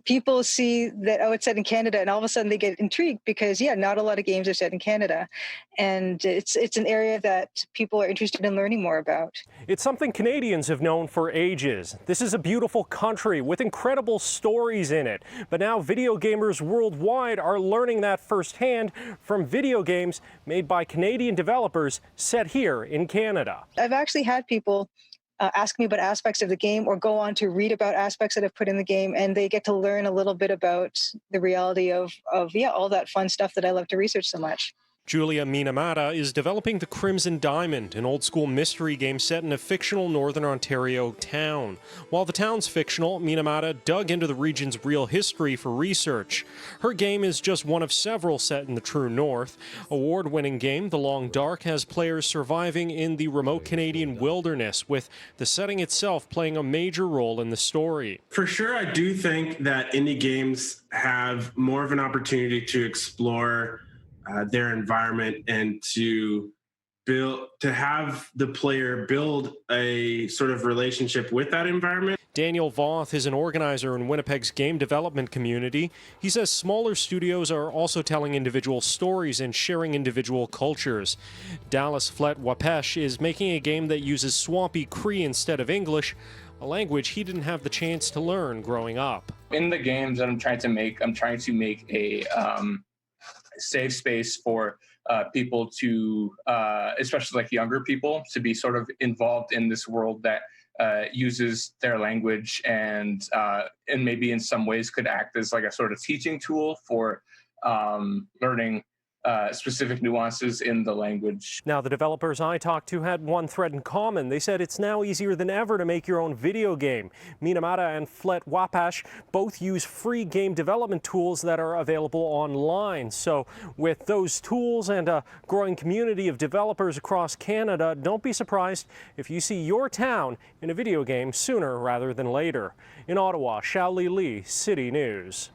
people see that, oh, it's set in Canada, and all of a sudden they get intrigued because, yeah, not a lot of games are set in Canada, and it's an area that people are interested in learning more about. It's something Canadians have known for ages. This is a beautiful country with incredible stories in it. But now video gamers worldwide are learning that firsthand from video games made by Canadian developers set here in Canada. I've actually had people ask me about aspects of the game or go on to read about aspects that I've put in the game, and they get to learn a little bit about the reality of yeah, all that fun stuff that I love to research so much. Julia Minamata is developing the Crimson Diamond, an old-school mystery game set in a fictional Northern Ontario town. While the town's fictional, Minamata dug into the region's real history for research. Her game is just one of several set in the true North. Award-winning game The Long Dark has players surviving in the remote Canadian wilderness, with the setting itself playing a major role in the story. For sure, I do think that indie games have more of an opportunity to explore their environment and to have the player build a sort of relationship with that environment. Daniel Voth is an organizer in Winnipeg's game development community. He says smaller studios are also telling individual stories and sharing individual cultures. Dallas Flet Wapesh is making a game that uses swampy Cree instead of English, a language he didn't have the chance to learn growing up. In the games that I'm trying to make a safe space for people to, especially like younger people, to be sort of involved in this world that uses their language and maybe in some ways could act as like a sort of teaching tool for learning specific nuances in the language. Now, the developers I talked to had one thread in common. They said it's now easier than ever to make your own video game. Minamata and Flet Wapash both use free game development tools that are available online. So with those tools and a growing community of developers across Canada, don't be surprised if you see your town in a video game sooner rather than later. In Ottawa, Xiaoli Li, City News.